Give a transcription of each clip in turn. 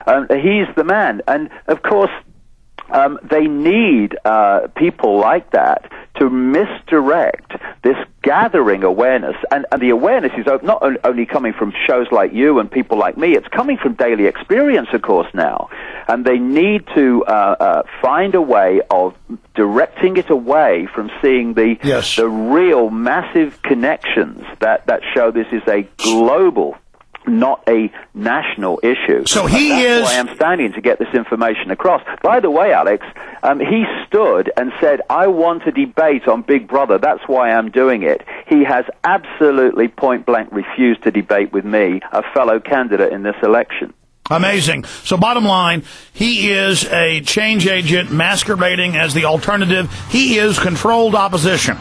He's the man. And, of course, they need people like that to misdirect this gathering awareness. And the awareness is not only coming from shows like you and people like me, it's coming from daily experience, of course, now. And they need to find a way of directing it away from seeing the real massive connections that show this is a global, not a national issue. So that's why I'm standing to get this information across. By the way, Alex, he stood and said, I want a debate on Big Brother. That's why I'm doing it. He has absolutely point-blank refused to debate with me, a fellow candidate in this election. Amazing. So bottom line, he is a change agent masquerading as the alternative. He is controlled opposition.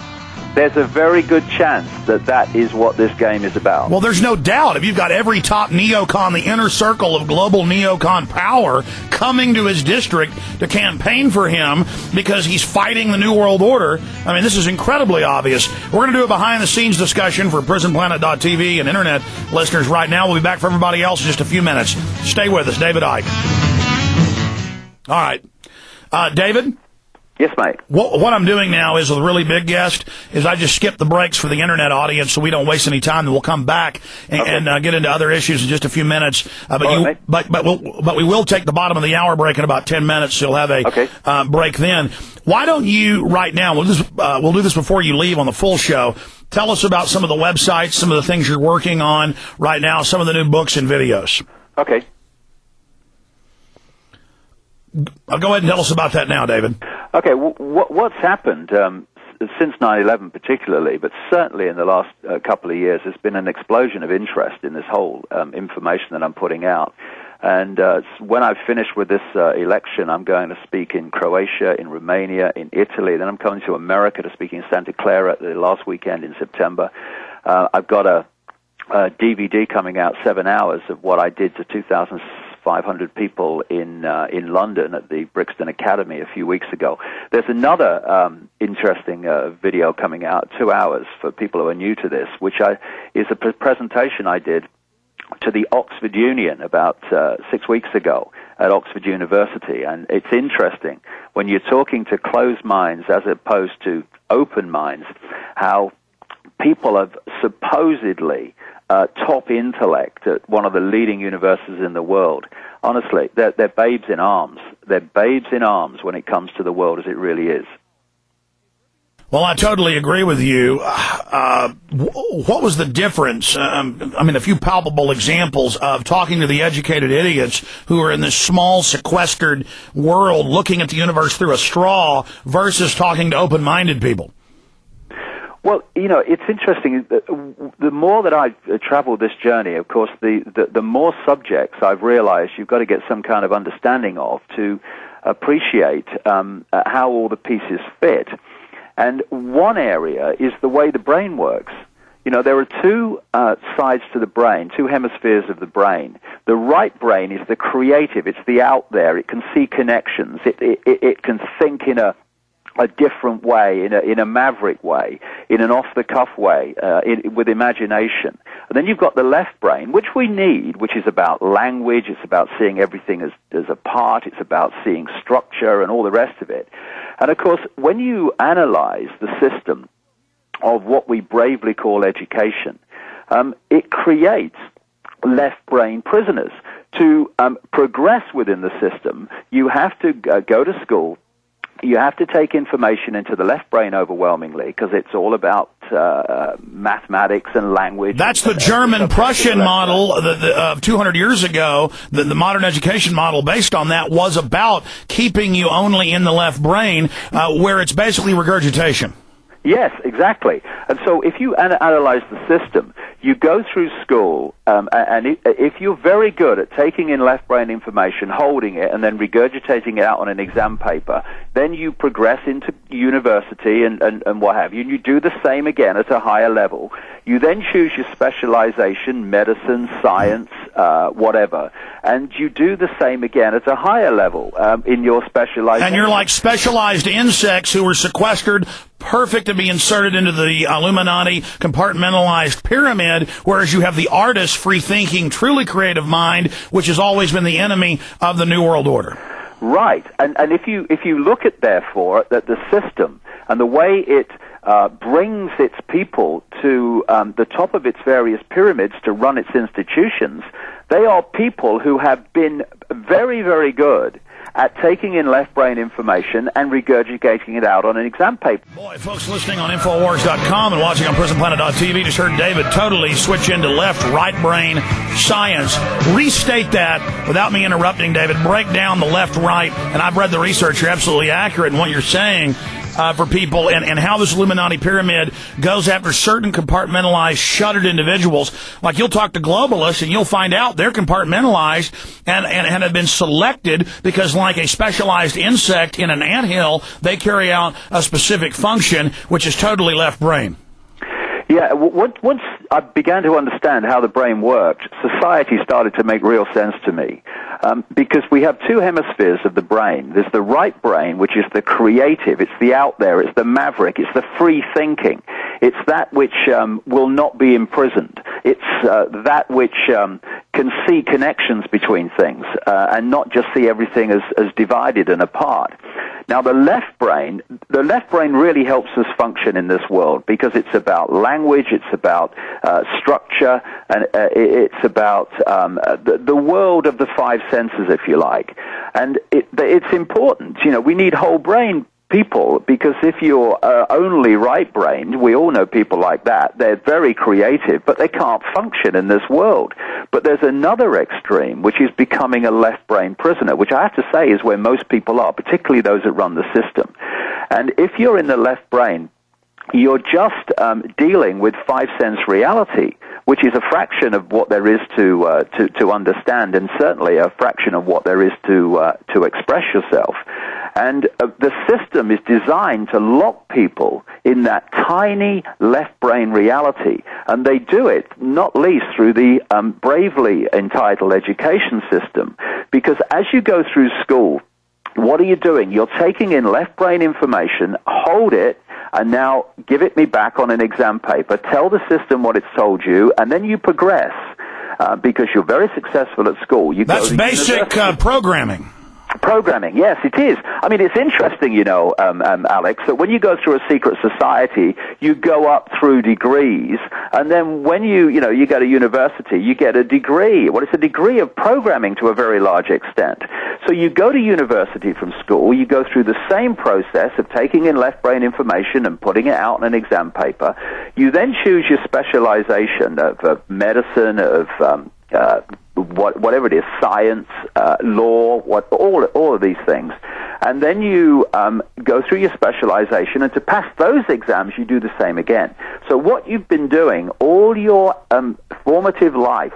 There's a very good chance that that is what this game is about. Well, there's no doubt. If you've got every top neocon, the inner circle of global neocon power coming to his district to campaign for him because he's fighting the New World Order, I mean, this is incredibly obvious. We're going to do a behind-the-scenes discussion for PrisonPlanet.tv and Internet listeners right now. We'll be back for everybody else in just a few minutes. Stay with us. David Icke. All right. David? Yes, mate. What I'm doing now is, with a really big guest, is I just skip the breaks for the Internet audience so we don't waste any time, and we'll come back and get into other issues in just a few minutes. But we will take the bottom of the hour break in about 10 minutes, so you'll have a break then. Why don't you, right now, we'll do this before you leave on the full show, tell us about some of the websites, some of the things you're working on right now, some of the new books and videos. Okay. Go ahead and tell us about that now, David. Okay, what's happened since 9/11 particularly, but certainly in the last couple of years, there's been an explosion of interest in this whole information that I'm putting out. And when I've finished with this election, I'm going to speak in Croatia, in Romania, in Italy. Then I'm coming to America to speak in Santa Clara the last weekend in September. I've got a DVD coming out, 7 hours of what I did to 2,500 people in London at the Brixton Academy a few weeks ago. There's another interesting video coming out, 2 hours for people who are new to this, which is a presentation I did to the Oxford Union about 6 weeks ago at Oxford University. And it's interesting when you're talking to closed minds as opposed to open minds, how people have supposedly top intellect at one of the leading universities in the world. Honestly, they're babes in arms. They're babes in arms when it comes to the world as it really is. Well, I totally agree with you. What was the difference? I mean, a few palpable examples of talking to the educated idiots who are in this small, sequestered world looking at the universe through a straw versus talking to open-minded people. Well, you know, it's interesting. The more that I've traveled this journey, of course, the more subjects I've realized you've got to get some kind of understanding of to appreciate how all the pieces fit. And one area is the way the brain works. You know, there are two sides to the brain, two hemispheres of the brain. The right brain is the creative. It's the out there. It can see connections. It can think in a different way, in a maverick way, in an off-the-cuff way, with imagination. And then you've got the left brain, which we need, which is about language, it's about seeing everything as a part, it's about seeing structure and all the rest of it. And of course, when you analyze the system of what we bravely call education, it creates left brain prisoners. To progress within the system, you have to go to school. You have to take information into the left brain overwhelmingly because it's all about mathematics and language. That's the German-Prussian model of 200 years ago. The modern education model based on that was about keeping you only in the left brain, where it's basically regurgitation. Yes, exactly. And so if you analyze the system, you go through school, and if you're very good at taking in left brain information, holding it, and then regurgitating it out on an exam paper, then you progress into university and what have you, and you do the same again at a higher level. You then choose your specialization, medicine, science, whatever, and you do the same again at a higher level in your specialization. And you're like specialized insects who are sequestered perfect to be inserted into the Illuminati compartmentalized pyramid, whereas you have the artist, free-thinking, truly creative mind, which has always been the enemy of the New World Order. Right. And if you look at, therefore, that the system and the way it brings its people to the top of its various pyramids to run its institutions, they are people who have been very, very good at taking in left brain information and regurgitating it out on an exam paper. Boy, folks listening on Infowars.com and watching on PrisonPlanet.tv just heard David totally switch into left-right brain science. Restate that without me interrupting, David. Break down the left-right, and I've read the research. You're absolutely accurate in what you're saying. For people, and how this Illuminati pyramid goes after certain compartmentalized, shuttered individuals. Like, you'll talk to globalists, and you'll find out they're compartmentalized and have been selected because, like a specialized insect in an anthill, they carry out a specific function, which is totally left brain. Yeah, once I began to understand how the brain worked, society started to make real sense to me. Because we have two hemispheres of the brain. There's the right brain, which is the creative, it's the out there, it's the maverick, it's the free thinking. It's that which will not be imprisoned. It's that which can see connections between things and not just see everything as divided and apart. Now, the left brain really helps us function in this world because it's about language, it's about structure, and it's about the world of the five senses, if you like. And it's important. You know, we need whole brain people, because if you're only right-brained, we all know people like that, they're very creative, but they can't function in this world. But there's another extreme, which is becoming a left-brain prisoner, which I have to say is where most people are, particularly those that run the system. And if you're in the left brain, you're just dealing with five-sense reality, which is a fraction of what there is to understand, and certainly a fraction of what there is to express yourself. And the system is designed to lock people in that tiny left brain reality, and they do it not least through the bravely entitled education system, because as you go through school, what are you doing? You're taking in left brain information, hold it, and now give it me back on an exam paper, tell the system what it's told you, and then you progress because you're very successful at school. That's basic programming. Programming, yes, it is. I mean, it's interesting, you know, Alex, that when you go through a secret society, you go up through degrees, and then when you go to university, you get a degree. Well, it's a degree of programming to a very large extent. So you go to university from school, you go through the same process of taking in left brain information and putting it out on an exam paper. You then choose your specialization of medicine, of whatever it is, science, law, all of these things. And then you go through your specialization, and to pass those exams, you do the same again. So what you've been doing all your formative life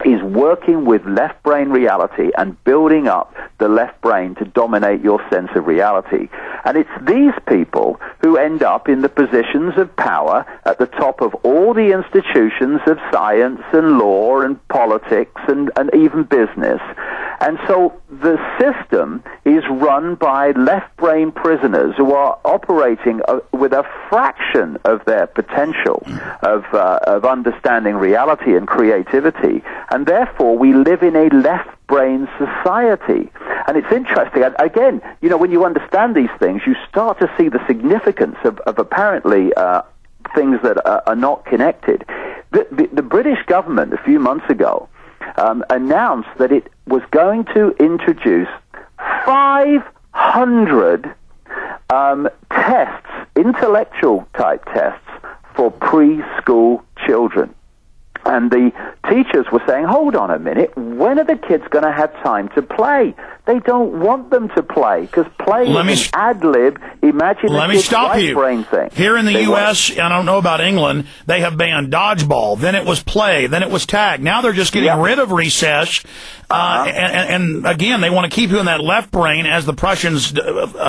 is working with left brain reality and building up the left brain to dominate your sense of reality. And it's these people who end up in the positions of power at the top of all the institutions of science and law and politics and even business. And so the system is run by left brain prisoners who are operating with a fraction of their potential of understanding reality and creativity. And therefore, we live in a left brain society. And it's interesting. Again, you know, when you understand these things, you start to see the significance of apparently things that are not connected. The British government, a few months ago, announced that it was going to introduce 500 tests, intellectual-type tests, for preschool children. And the teachers were saying, hold on a minute, when are the kids going to have time to play? They don't want them to play, because play is an ad-lib, imaginative right brain thing. Here in the U.S., I don't know about England, they have banned dodgeball, then it was play, then it was tag. Now they're just getting rid of recess, and again, they want to keep you in that left brain, as the Prussians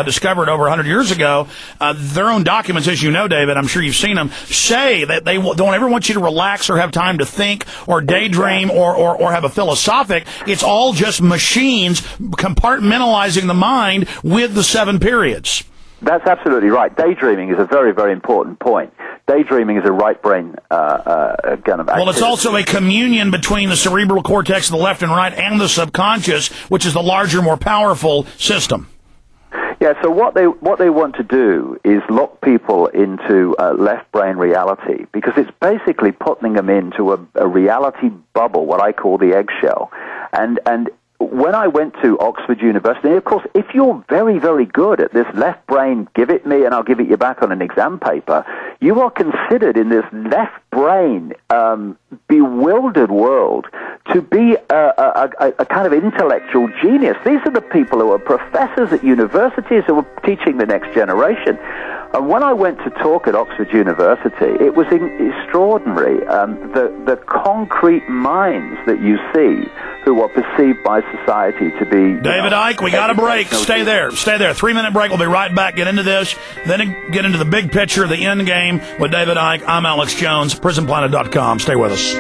discovered over 100 years ago. Their own documents, as you know, David, I'm sure you've seen them, say that they don't ever want you to relax or have time to think or daydream or have a philosophic. It's all just machines compartmentalizing the mind with the 7 periods. That's absolutely right. Daydreaming is a very, very important point. Daydreaming is a right brain kind of activity. Well, it's also a communion between the cerebral cortex of the left and right and the subconscious, which is the larger, more powerful system. Yeah, so what they want to do is lock people into left brain reality, because it's basically putting them into a reality bubble, what I call the eggshell. And when I went to Oxford University, of course, if you're very, very good at this left brain, give it me and I'll give it you back on an exam paper, you are considered in this left brain bewildered world to be a kind of intellectual genius. These are the people who are professors at universities who are teaching the next generation. And when I went to talk at Oxford University, it was extraordinary, the concrete minds that you see who are perceived by society to be... David Icke, we got a break. Stay there. 3-minute break. We'll be right back. Get into this, then get into the big picture, the end game with David Icke. I'm Alex Jones, prisonplanet.com. Stay with us.